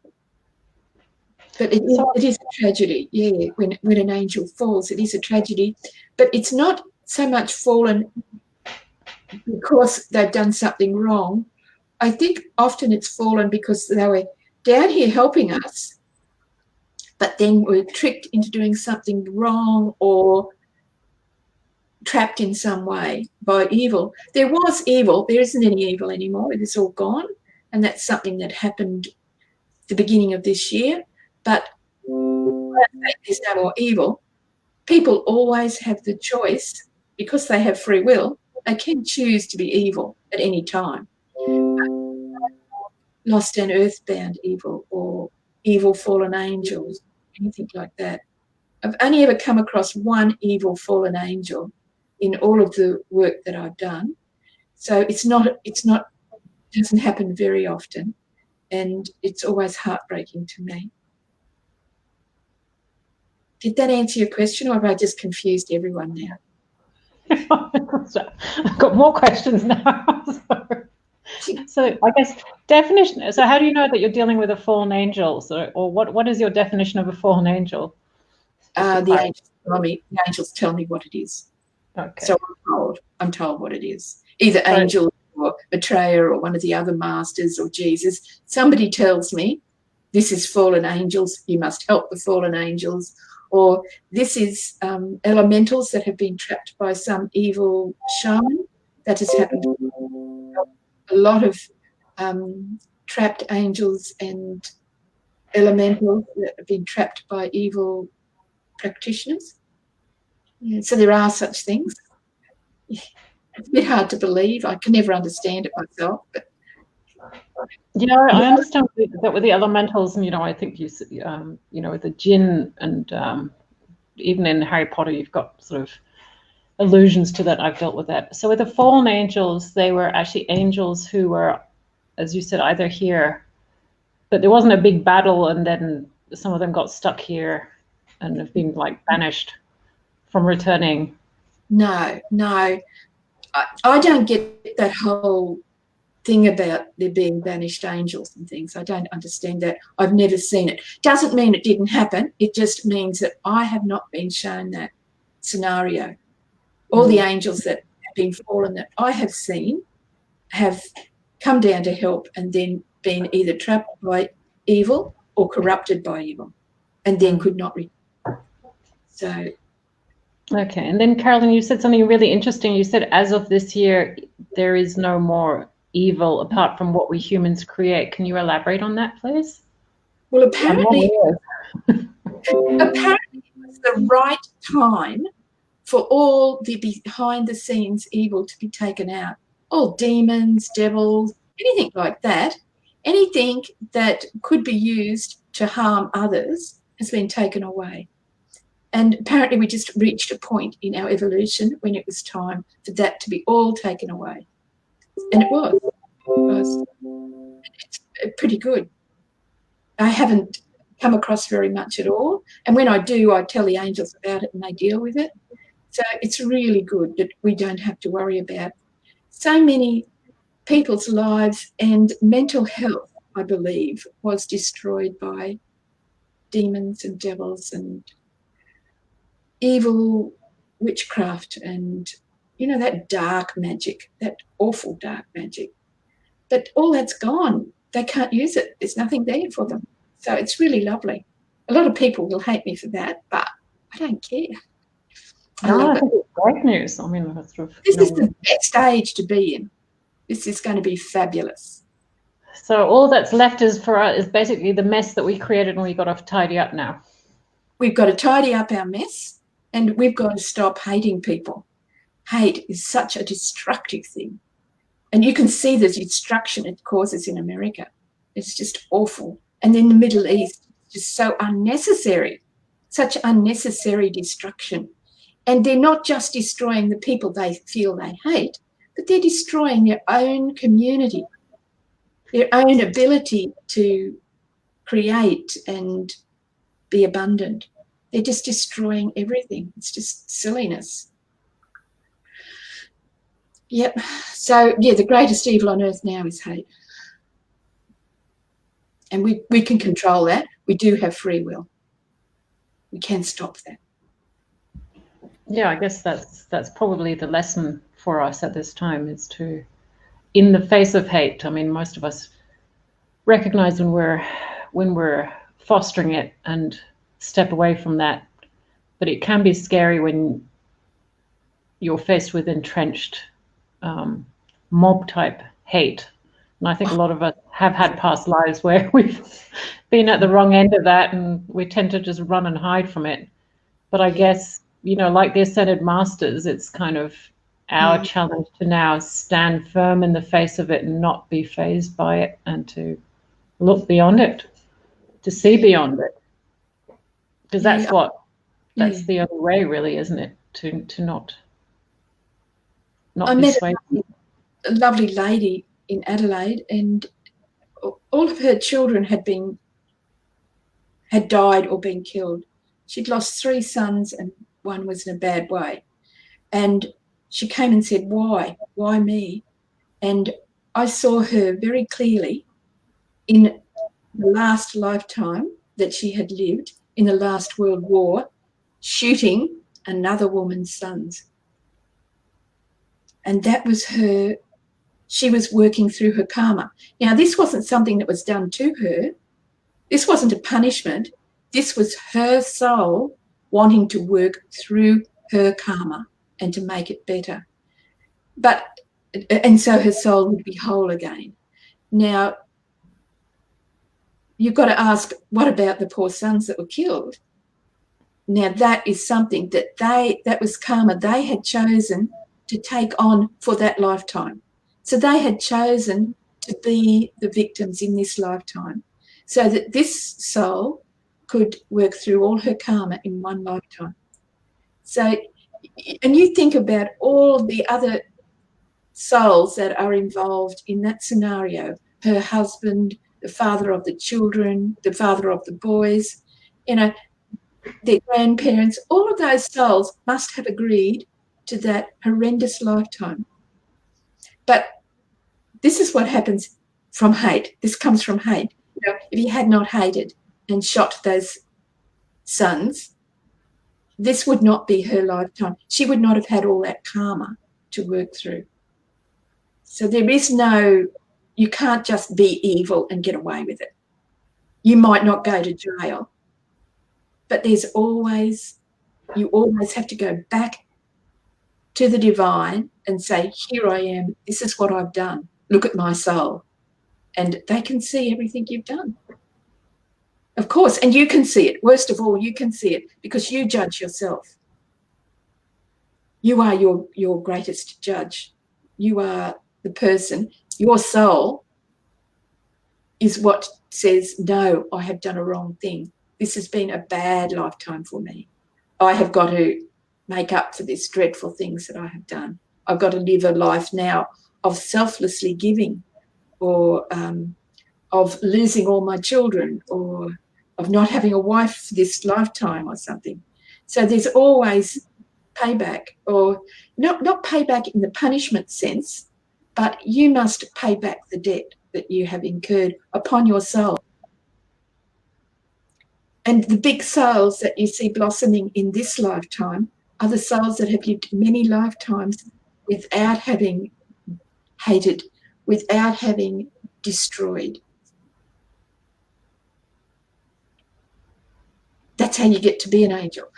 But it is a tragedy, yeah, when an angel falls, it is a tragedy. But it's not so much fallen because they've done something wrong. I think often it's fallen because they were down here helping us, but then were tricked into doing something wrong or trapped in some way by evil. There was evil. There isn't any evil anymore. It is all gone. And that's something that happened at the beginning of this year. But there's no more evil. People always have the choice, because they have free will, they can choose to be evil at any time. Lost and earthbound evil, or evil fallen angels, anything like that. I've only ever come across one evil fallen angel in all of the work that I've done. So it doesn't happen very often, and it's always heartbreaking to me. Did that answer your question, or have I just confused everyone now? I've got more questions now. So I guess definition. So how do you know that you're dealing with a fallen angel? Or what is your definition of a fallen angel? The angels tell me what it is. Okay. So I'm told what it is. Either angel or betrayer or one of the other masters or Jesus. Somebody tells me this is fallen angels. You must help the fallen angels. Or this is elementals that have been trapped by some evil shaman. That has happened. A lot of trapped angels and elementals that have been trapped by evil practitioners. Yeah, so there are such things. It's a bit hard to believe. I can never understand it myself. But yeah, I understand that with the elementals, and I think with the jinn, and even in Harry Potter, you've got sort of allusions to that. I've dealt with that. So with the fallen angels, they were actually angels who were, as you said, either here, but there wasn't a big battle, and then some of them got stuck here and have been banished from returning. No, I don't get that whole thing about there being banished angels and things. I don't understand that. I've never seen it. Doesn't mean it didn't happen. It just means that I have not been shown that scenario. All the angels that have been fallen that I have seen have come down to help and then been either trapped by evil or corrupted by evil and then could not return. So... Okay, and then Carolyne, you said something really interesting. You said as of this year, there is no more evil apart from what we humans create. Can you elaborate on that, please? Well, apparently it was the right time for all the behind-the-scenes evil to be taken out. All demons, devils, anything like that, anything that could be used to harm others has been taken away. And apparently we just reached a point in our evolution when it was time for that to be all taken away. And it was. It's pretty good. I haven't come across very much at all. And when I do, I tell the angels about it and they deal with it. So it's really good that we don't have to worry about so many people's lives, and mental health, I believe, was destroyed by demons and devils and evil witchcraft and, that dark magic, that awful dark magic. But all that's gone. They can't use it. There's nothing there for them. So it's really lovely. A lot of people will hate me for that, but I don't care. I think it's great news. I mean, this is the best age to be in. This is going to be fabulous. So all that's left is basically the mess that we created, and we've got to tidy up now. We've got to tidy up our mess, and we've got to stop hating people. Hate is such a destructive thing. And you can see the destruction it causes in America. It's just awful. And in the Middle East, it's just so unnecessary, such unnecessary destruction. And they're not just destroying the people they feel they hate, but they're destroying their own community, their own ability to create and be abundant. They're just destroying everything. It's just silliness. Yep. So, yeah, the greatest evil on earth now is hate. And we can control that. We do have free will. We can stop that. Yeah, I guess that's probably the lesson for us at this time, is to, in the face of hate, I mean, most of us recognize when we're fostering it and step away from that. But it can be scary when you're faced with entrenched mob type hate. And I think a lot of us have had past lives where we've been at the wrong end of that, and we tend to just run and hide from it. But I guess, like the Ascended Masters, it's kind of our challenge to now stand firm in the face of it and not be fazed by it, and to look beyond it, to see beyond it. Because that's the only way, really, isn't it? To not I be met swayed. a lovely lady in Adelaide, and all of her children had died or been killed. She'd lost 3 sons and one was in a bad way. And she came and said, why me? And I saw her very clearly in the last lifetime that she had lived, in the last World War, shooting another woman's sons. And that was her. She was working through her karma. Now, this wasn't something that was done to her. This wasn't a punishment. This was her soul wanting to work through her karma and to make it better. And so her soul would be whole again. Now, you've got to ask, what about the poor sons that were killed? Now, that is something that was karma they had chosen to take on for that lifetime. So they had chosen to be the victims in this lifetime so that this soul could work through all her karma in one lifetime. So, and you think about all the other souls that are involved in that scenario, her husband, the father of the children, the father of the boys, their grandparents, all of those souls must have agreed to that horrendous lifetime. But this is what happens from hate. This comes from hate. If he had not hated and shot those sons, this would not be her lifetime. She would not have had all that karma to work through. So there is you can't just be evil and get away with it. You might not go to jail, but you always have to go back to the divine and say, here I am, this is what I've done. Look at my soul. And they can see everything you've done. Of course, and you can see it. Worst of all, you can see it because you judge yourself. You are your greatest judge. You are the person. Your soul is what says, no, I have done a wrong thing. This has been a bad lifetime for me. I have got to make up for these dreadful things that I have done. I've got to live a life now of selflessly giving, or of losing all my children, or of not having a wife this lifetime or something. So there's always payback, or not payback in the punishment sense, but you must pay back the debt that you have incurred upon your soul. And the big souls that you see blossoming in this lifetime are the souls that have lived many lifetimes without having hated, without having destroyed. That's how you get to be an angel.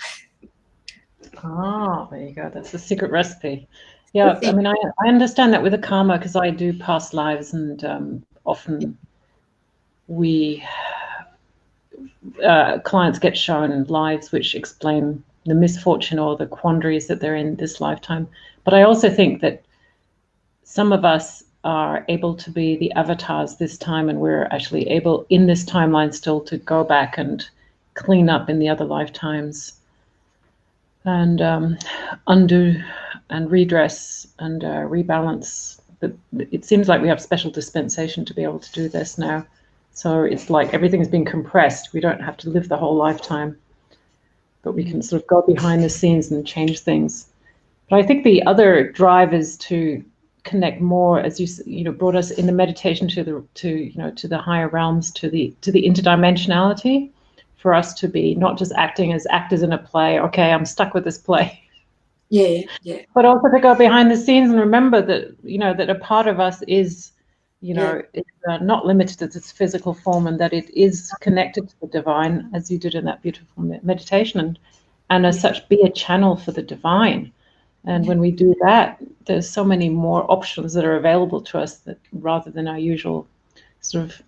Oh, there you go. That's the secret recipe. Yeah, I mean, I understand that with the karma because I do past lives, and often clients get shown lives which explain the misfortune or the quandaries that they're in this lifetime. But I also think that some of us are able to be the avatars this time, and we're actually able in this timeline still to go back and clean up in the other lifetimes and undo and redress and rebalance. But it seems like we have special dispensation to be able to do this now. So it's like everything's been compressed. We don't have to live the whole lifetime, but we can sort of go behind the scenes and change things. But I think the other drive is to connect more, as you brought us in the meditation to the higher realms, to the interdimensionality, for us to be not just acting as actors in a play. Okay, I'm stuck with this play. Yeah. But also to go behind the scenes and remember that that a part of us is it's not limited to this physical form, and that it is connected to the divine, as you did in that beautiful meditation, and as such be a channel for the divine. And when we do that, there's so many more options that are available to us, that rather than our usual sort of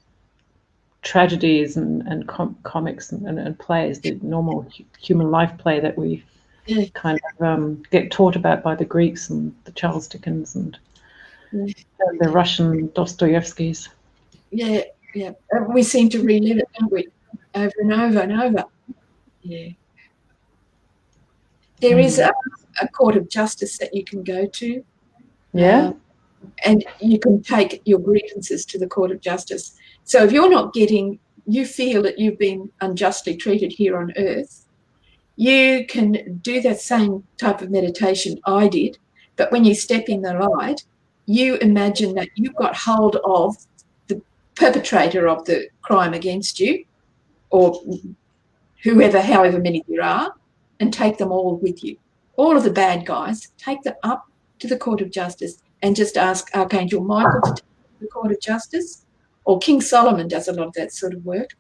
tragedies and comics and plays, the normal human life play that we kind of get taught about by the Greeks and the Charles Dickens and the Russian Dostoevskys. Yeah. We seem to relive it, don't we? Over and over and over. Yeah. There is a court of justice that you can go to. Yeah. And you can take your grievances to the court of justice. So if you're not you feel that you've been unjustly treated here on earth, you can do that same type of meditation I did, But when you step in the light, you imagine that you've got hold of the perpetrator of the crime against you, or whoever, however many there are, and take them all with you. All of the bad guys, take them up to the Court of Justice and just ask Archangel Michael to take them to the Court of Justice, or King Solomon does a lot of that sort of work.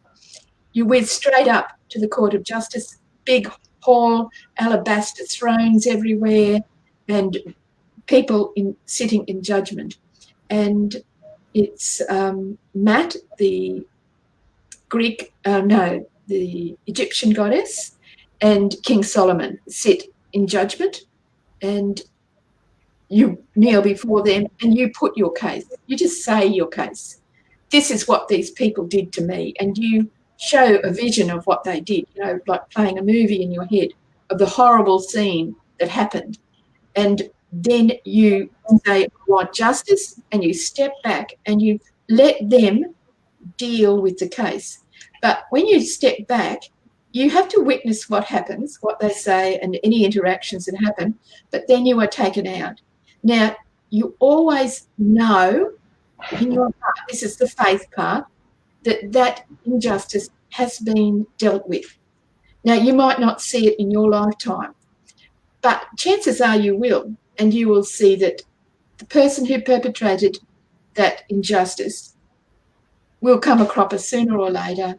You whiz straight up to the Court of Justice, big hall, alabaster thrones everywhere, and people sitting in judgment. And it's Maat, the the Egyptian goddess, and King Solomon sit in judgment, and you kneel before them and you put your case. You just say your case. This is what these people did to me, and you show a vision of what they did, like playing a movie in your head of the horrible scene that happened. And then you say, I want justice, and you step back and you let them deal with the case. But when you step back, you have to witness what happens, what they say, and any interactions that happen, but then you are taken out. Now, you always know in your heart, this is the faith part, that injustice has been dealt with. Now, you might not see it in your lifetime, but chances are you will, and you will see that the person who perpetrated that injustice will come a cropper sooner or later,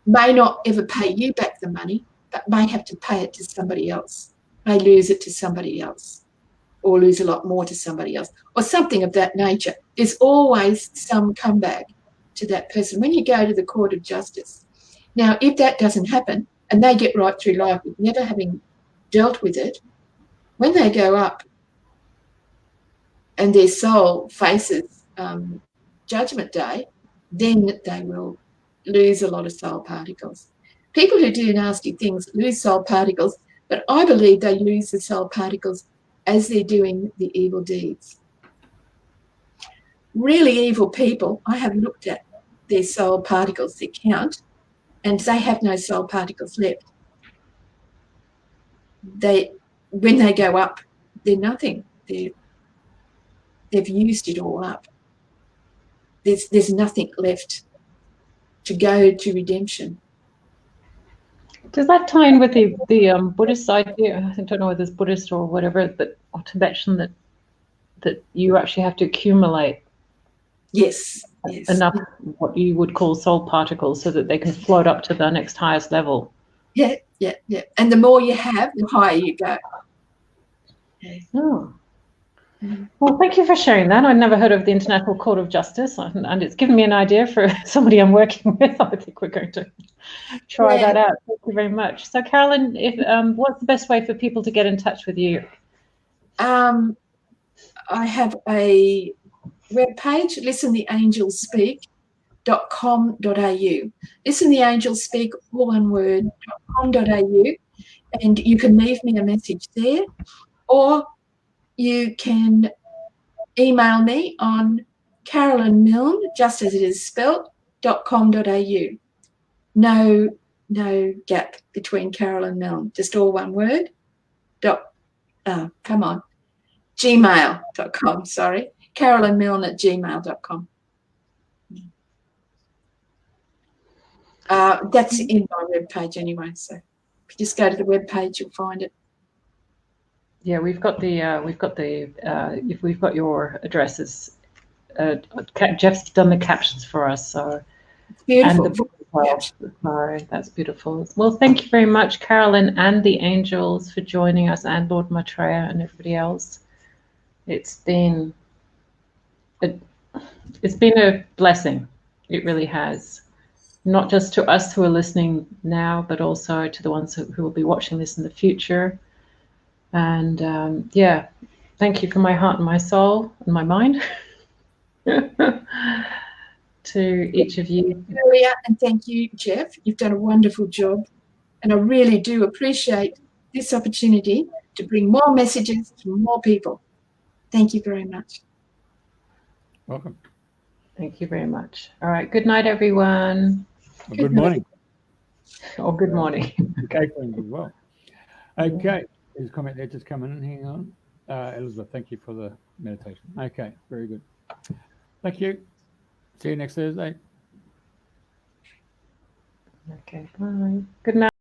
may not ever pay you back the money, but may have to pay it to somebody else, may lose it to somebody else, or lose a lot more to somebody else, or something of that nature. There's always some comeback to that person when you go to the Court of Justice. Now, if that doesn't happen and they get right through life with never having dealt with it, when they go up and their soul faces Judgment Day, then they will lose a lot of soul particles. People who do nasty things lose soul particles, but I believe they lose the soul particles as they're doing the evil deeds. Really evil people, I have looked at their soul particles, their count, and they have no soul particles left. When they go up, they're nothing. They've used it all up. There's nothing left to go to redemption. Does that tie in with the Buddhist idea? I don't know whether it's Buddhist or whatever, but or Tibetan, that you actually have to accumulate yes enough what you would call soul particles so that they can float up to the next highest level. Yeah. And the more you have, the higher you go. Yeah. Oh. Well, thank you for sharing that. I'd never heard of the International Court of Justice, and it's given me an idea for somebody I'm working with. I think we're going to try that out. Thank you very much. So, Carolyne, what's the best way for people to get in touch with you? I have a webpage, listentheangelspeak.com.au. Listen the Angels Speak, all one word, .com.au, and you can leave me a message there, or you can email me on Carolyne Milne, just as it is spelled, .com.au. No gap between Carolyne Milne, just all one word. Gmail.com, sorry. CarolynMilne@gmail.com. That's in my webpage anyway, so if you just go to the webpage, you'll find it. Yeah, we've got your addresses. Jeff's done the captions for us, so it's beautiful. And the book as well. So that's beautiful. Well, thank you very much, Carolyne and the Angels, for joining us, and Lord Maitreya and everybody else. It's been a blessing. It really has. Not just to us who are listening now, but also to the ones who will be watching this in the future. And thank you from my heart and my soul and my mind to each of you. Julia, and thank you, Jeff. You've done a wonderful job. And I really do appreciate this opportunity to bring more messages to more people. Thank you very much. Welcome. Thank you very much. All right. Good night, everyone. Well, good morning. Oh, good morning. Okay, as well. Okay. There's a comment there just coming in. Hang on. Elizabeth, thank you for the meditation. Okay, very good. Thank you. See you next Thursday. Okay, bye. Good night.